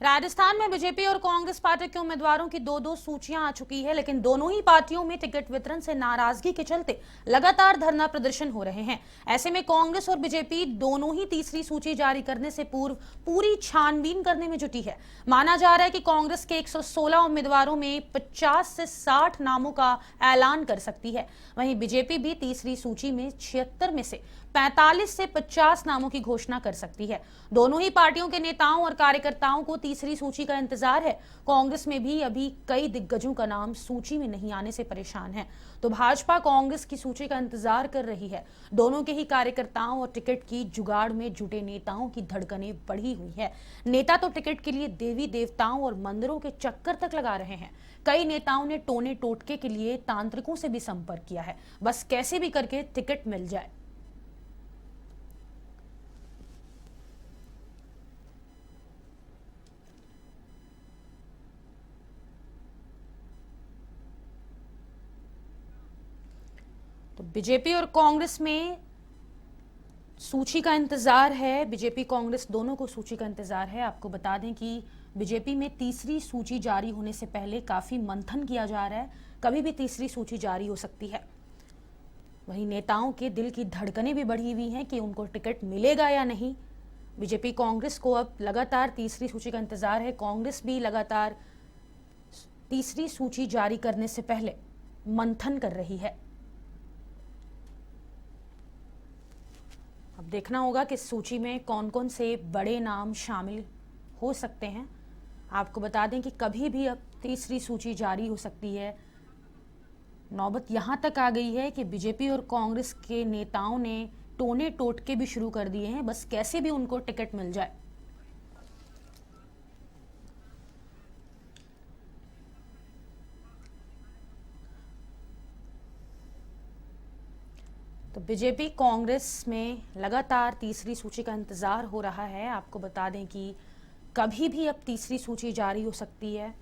राजस्थान में बीजेपी और कांग्रेस पार्टी के उम्मीदवारों की दो दो सूचियां आ चुकी है, लेकिन दोनों ही पार्टियों में टिकट वितरण से नाराजगी के चलते लगातार धरना प्रदर्शन हो रहे हैं। ऐसे में कांग्रेस और बीजेपी दोनों ही तीसरी सूची जारी करने से पूर्व पूरी छानबीन करने में जुटी है। माना जा रहा है कि कांग्रेस के 116 उम्मीदवारों में 50 से 60 नामों का ऐलान कर सकती है। वहीं बीजेपी भी तीसरी सूची में 76 में से 45 से 50 नामों की घोषणा कर सकती है। दोनों ही पार्टियों के नेताओं और कार्यकर्ताओं को तीसरी सूची का इंतजार है। कांग्रेस में भी अभी कई दिग्गजों का नाम सूची में नहीं आने से परेशान है, तो भाजपा कांग्रेस की सूची का इंतजार कर रही है। दोनों के ही कार्यकर्ताओं और टिकट की जुगाड़ में जुटे नेताओं की धड़कनें बढ़ी हुई है। नेता तो टिकट के लिए देवी देवताओं और मंदिरों के चक्कर तक लगा रहे हैं। कई नेताओं ने टोने टोटके के लिए तांत्रिकों से भी संपर्क किया है, बस कैसे भी करके टिकट मिल जाए। तो बीजेपी और कांग्रेस में सूची का इंतजार है। बीजेपी कांग्रेस दोनों को सूची का इंतजार है। आपको बता दें कि बीजेपी में तीसरी सूची जारी होने से पहले काफी मंथन किया जा रहा है, कभी भी तीसरी सूची जारी हो सकती है। वहीं नेताओं के दिल की धड़कनें भी बढ़ी हुई हैं कि उनको टिकट मिलेगा या नहीं। बीजेपी कांग्रेस को अब लगातार तीसरी सूची का इंतजार है। कांग्रेस भी लगातार तीसरी सूची जारी करने से पहले मंथन कर रही है। अब देखना होगा कि सूची में कौन कौन से बड़े नाम शामिल हो सकते हैं। आपको बता दें कि कभी भी अब तीसरी सूची जारी हो सकती है। नौबत यहां तक आ गई है कि बीजेपी और कांग्रेस के नेताओं ने टोने टोटके भी शुरू कर दिए हैं, बस कैसे भी उनको टिकट मिल जाए। तो बीजेपी कांग्रेस में लगातार तीसरी सूची का इंतजार हो रहा है। आपको बता दें कि कभी भी अब तीसरी सूची जारी हो सकती है।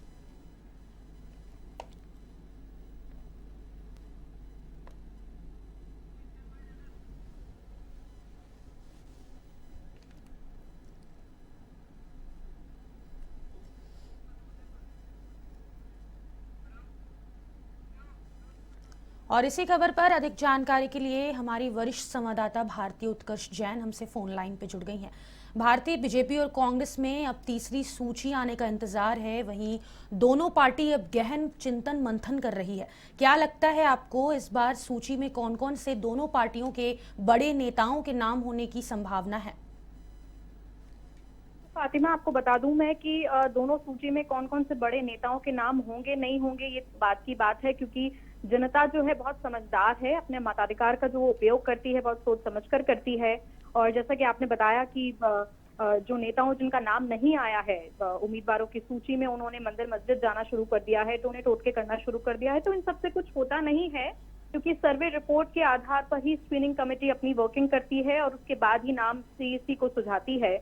और इसी खबर पर अधिक जानकारी के लिए हमारी वरिष्ठ संवाददाता भारती उत्कर्ष जैन हमसे फोन लाइन पे जुड़ गई हैं। भारतीय, बीजेपी और कांग्रेस में अब तीसरी सूची आने का इंतजार है। वहीं दोनों पार्टी अब गहन चिंतन मंथन कर रही है। क्या लगता है आपको, इस बार सूची में कौन कौन से दोनों पार्टियों के बड़े नेताओं के नाम होने की संभावना है? फातिमा, आपको बता दूं मैं कि दोनों सूची में कौन कौन से बड़े नेताओं के नाम होंगे नहीं होंगे ये बात की बात है, क्योंकि जनता जो है बहुत समझदार है, अपने मताधिकार का जो वो उपयोग करती है बहुत सोच समझकर करती है। और जैसा कि आपने बताया कि जो नेताओं जिनका नाम नहीं आया है उम्मीदवारों की सूची में, उन्होंने मंदिर मस्जिद जाना शुरू कर दिया है, टोने टोटके करना शुरू कर दिया है। तो इन सबसे कुछ होता नहीं है, क्योंकि सर्वे रिपोर्ट के आधार पर ही स्क्रीनिंग कमेटी अपनी वर्किंग करती है और उसके बाद ही नाम सीईसी को सुझाती है।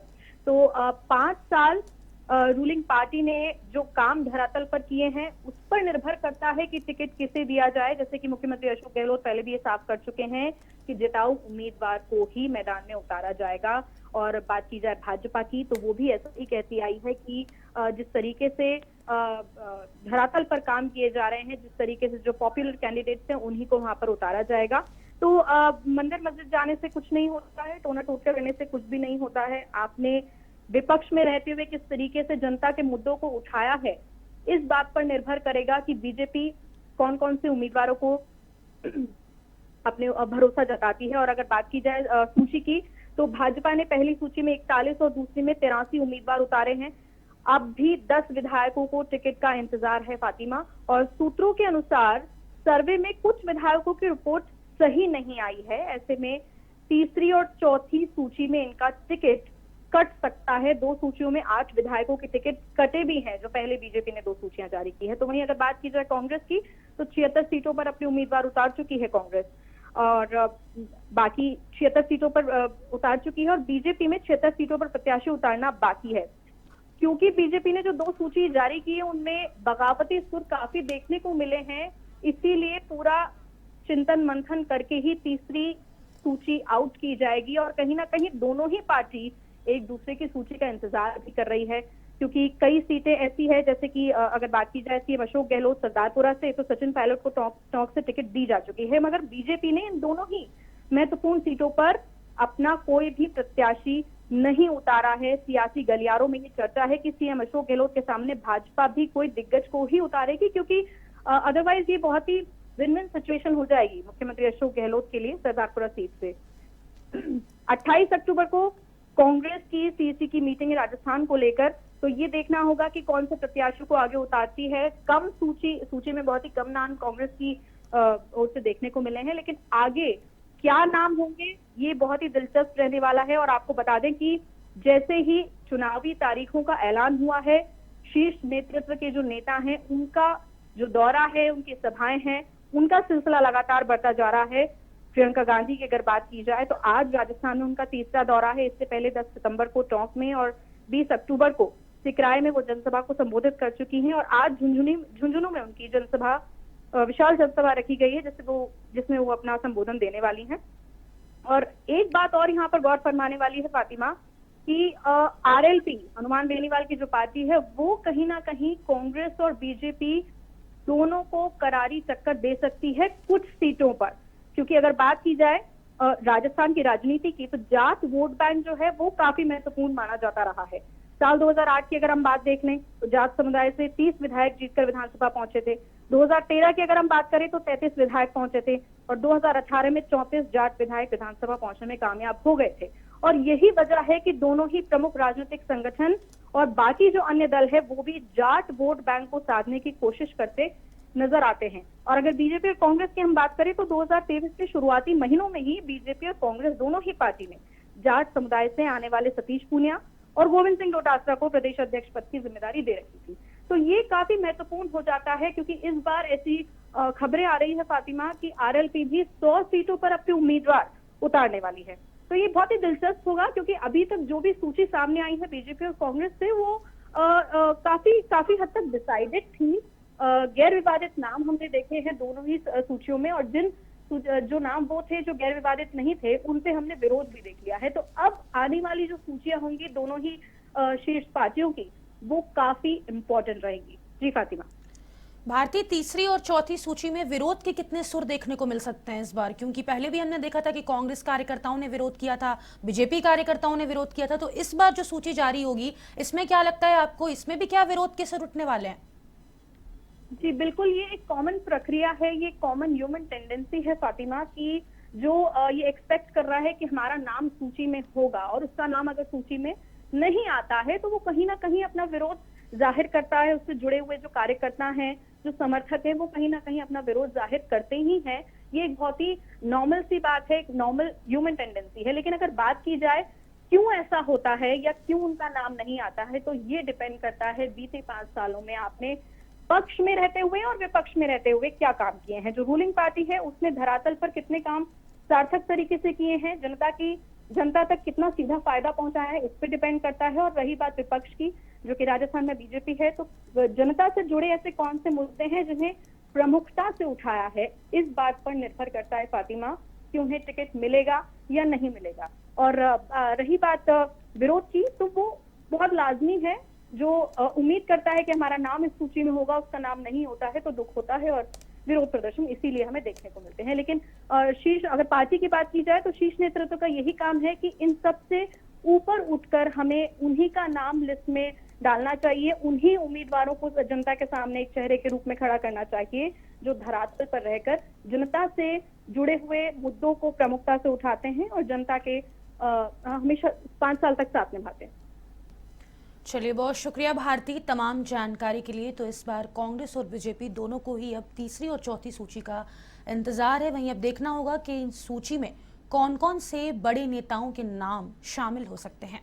तो 5 साल रूलिंग पार्टी ने जो काम धरातल पर किए हैं उस पर निर्भर करता है कि टिकट किसे दिया जाए। जैसे कि मुख्यमंत्री अशोक गहलोत पहले भी ये साफ कर चुके हैं कि जिताऊ उम्मीदवार को ही मैदान में उतारा जाएगा। और बात की जाए भाजपा की, तो वो भी ऐसा ही कहती आई है कि जिस तरीके से धरातल पर काम किए जा रहे हैं, जिस तरीके से जो पॉपुलर कैंडिडेट्स हैं उन्हीं को वहां पर उतारा जाएगा। तो मंदिर मस्जिद जाने से कुछ नहीं होता है, टोना टोटका करने से कुछ भी नहीं होता है। आपने विपक्ष में रहते हुए किस तरीके से जनता के मुद्दों को उठाया है, इस बात पर निर्भर करेगा कि बीजेपी कौन कौन से उम्मीदवारों को अपने भरोसा जताती है। और अगर बात की जाए सूची की, तो भाजपा ने पहली सूची में 41 और दूसरी में 83 उम्मीदवार उतारे हैं। अब भी 10 विधायकों को टिकट का इंतजार है फातिमा। और सूत्रों के अनुसार सर्वे में कुछ विधायकों की रिपोर्ट सही नहीं आई है। ऐसे में तीसरी और चौथी सूची में इनका टिकट कट सकता है। 2 सूचियों में 8 विधायकों के टिकट कटे भी हैं, जो पहले बीजेपी ने 2 सूचियां जारी की है। तो वहीं अगर बात की जाए कांग्रेस की, तो 76 सीटों पर अपने उम्मीदवार उतार चुकी है कांग्रेस, और बाकी 76 सीटों पर उतार चुकी है। और बीजेपी में 76 सीटों पर प्रत्याशी उतारना बाकी है। क्योंकि बीजेपी ने जो 2 सूची जारी की है उनमें बगावती सुर काफी देखने को मिले हैं, इसीलिए पूरा चिंतन मंथन करके ही तीसरी सूची आउट की जाएगी। और कहीं ना कहीं दोनों ही पार्टी एक दूसरे की सूची का इंतजार भी कर रही है, क्योंकि कई सीटें ऐसी है, जैसे कि अगर बात की जाए सीएम अशोक गहलोत सरदारपुरा से, तो सचिन पायलट को टोंक से टिकट दी जा चुकी है, मगर बीजेपी ने इन दोनों ही महत्वपूर्ण सीटों पर अपना कोई भी प्रत्याशी नहीं उतारा है। सियासी गलियारों में ये चर्चा है कि सीएम अशोक गहलोत के सामने भाजपा भी कोई दिग्गज को ही उतारेगी, क्योंकि अदरवाइज ये बहुत ही विन विन सिचुएशन हो जाएगी मुख्यमंत्री अशोक गहलोत के लिए सरदारपुरा सीट से। 28 अक्टूबर को कांग्रेस की सीईसी की मीटिंग है राजस्थान को लेकर, तो ये देखना होगा कि कौन से प्रत्याशियों को आगे उतारती है। कम सूची में बहुत ही कम नाम कांग्रेस की ओर से देखने को मिले हैं, लेकिन आगे क्या नाम होंगे ये बहुत ही दिलचस्प रहने वाला है। और आपको बता दें कि जैसे ही चुनावी तारीखों का ऐलान हुआ है, शीर्ष नेतृत्व के जो नेता हैं उनका जो दौरा है, उनकी सभाएं हैं, उनका सिलसिला लगातार बढ़ता जा रहा है। प्रियंका गांधी की अगर बात की जाए तो आज राजस्थान में उनका तीसरा दौरा है। इससे पहले 10 सितंबर को टोंक में और 20 अक्टूबर को सिकराय में वो जनसभा को संबोधित कर चुकी हैं, और आज झुंझुनू में उनकी जनसभा, विशाल जनसभा रखी गई है जिसमें वो अपना संबोधन देने वाली हैं। और एक बात और यहाँ पर गौर फरमाने वाली है फातिमा, कि आरएलपी हनुमान बेनीवाल की जो पार्टी है वो कहीं ना कहीं कांग्रेस और बीजेपी दोनों को करारी टक्कर दे सकती है कुछ सीटों पर, क्योंकि अगर बात की जाए राजस्थान की राजनीति की, तो जाट वोट बैंक जो है वो काफी महत्वपूर्ण माना जाता रहा है। साल 2008 की अगर हम बात देख लें तो जाट समुदाय से 30 विधायक जीतकर विधानसभा पहुंचे थे। 2013 की अगर हम बात करें तो 33 विधायक पहुंचे थे, और 2018 में 34 जाट विधायक विधानसभा पहुंचने में कामयाब हो गए थे। और यही वजह है कि दोनों ही प्रमुख राजनीतिक संगठन और बाकी जो अन्य दल है वो भी जाट वोट बैंक को साधने की कोशिश करते नजर आते हैं। और अगर बीजेपी और कांग्रेस की हम बात करें तो 2023 के शुरुआती महीनों में ही बीजेपी और कांग्रेस दोनों ही पार्टी ने जाट समुदाय से आने वाले सतीश पूनिया और गोविंद सिंह डोटासरा को प्रदेश अध्यक्ष पद की जिम्मेदारी दे रखी थी। तो ये काफी महत्वपूर्ण हो जाता है, क्योंकि इस बार ऐसी खबरें आ रही है फातिमा कि आरएलपी भी 100 सीटों पर अपने उम्मीदवार उतारने वाली है। तो ये बहुत ही दिलचस्प होगा, क्योंकि अभी तक जो भी सूची सामने आई है बीजेपी और कांग्रेस से, वो काफी हद तक डिसाइडेड थी। गैर विवादित नाम हमने देखे हैं दोनों ही सूचियों में, और जो नाम वो थे जो गैर विवादित नहीं थे उन पे हमने विरोध भी देख लिया है। तो अब आने वाली जो सूचियां होंगी दोनों ही शीर्ष पार्टियों की, वो काफी इंपॉर्टेंट रहेंगी। जी फातिमा। भारतीय तीसरी और चौथी सूची में विरोध के कितने सुर देखने को मिल सकते हैं इस बार, क्योंकि पहले भी हमने देखा था कि कांग्रेस कार्यकर्ताओं ने विरोध किया था, बीजेपी कार्यकर्ताओं ने विरोध किया था, तो इस बार जो सूची जारी होगी इसमें क्या लगता है आपको, इसमें भी क्या विरोध के सुर उठने वाले हैं? जी बिल्कुल, ये एक कॉमन प्रक्रिया है, ये कॉमन ह्यूमन टेंडेंसी है फातिमा, की जो ये एक्सपेक्ट कर रहा है कि हमारा नाम सूची में होगा, और उसका नाम अगर सूची में नहीं आता है तो वो कहीं ना कहीं अपना विरोध जाहिर करता है। उससे जुड़े हुए जो कार्यकर्ता हैं, जो समर्थक हैं, वो कहीं ना कहीं अपना विरोध जाहिर करते ही हैं। ये एक बहुत ही नॉर्मल सी बात है, एक नॉर्मल ह्यूमन टेंडेंसी है। लेकिन अगर बात की जाए क्यों ऐसा होता है या क्यों उनका नाम नहीं आता है, तो ये डिपेंड करता है बीते 5 सालों में आपने पक्ष में रहते हुए और विपक्ष में रहते हुए क्या काम किए हैं। जो रूलिंग पार्टी है उसने धरातल पर कितने काम सार्थक तरीके से किए हैं, जनता तक कितना सीधा फायदा पहुंचाया है, इस पर डिपेंड करता है। और रही बात विपक्ष की, जो कि राजस्थान में बीजेपी है, तो जनता से जुड़े ऐसे कौन से मुद्दे हैं जिन्हें प्रमुखता से उठाया है, इस बात पर निर्भर करता है फातिमा कि उन्हें टिकट मिलेगा या नहीं मिलेगा। और रही बात विरोध की, तो वो बहुत लाजमी है। जो उम्मीद करता है कि हमारा नाम इस सूची में होगा, उसका नाम नहीं होता है तो दुख होता है, और विरोध प्रदर्शन इसीलिए हमें देखने को मिलते हैं। लेकिन शीर्ष अगर पार्टी की बात की जाए तो शीर्ष नेतृत्व का यही काम है कि इन सब से ऊपर उठकर हमें उन्हीं का नाम लिस्ट में डालना चाहिए, उन्हीं उम्मीदवारों को जनता के सामने एक चेहरे के रूप में खड़ा करना चाहिए जो धरातल पर रहकर जनता से जुड़े हुए मुद्दों को प्रमुखता से उठाते हैं और जनता के हमेशा 5 साल तक साथ निभाते हैं। चलिए, बहुत शुक्रिया भारती तमाम जानकारी के लिए। तो इस बार कांग्रेस और बीजेपी दोनों को ही अब तीसरी और चौथी सूची का इंतजार है। वहीं अब देखना होगा कि इन सूची में कौन कौन से बड़े नेताओं के नाम शामिल हो सकते हैं।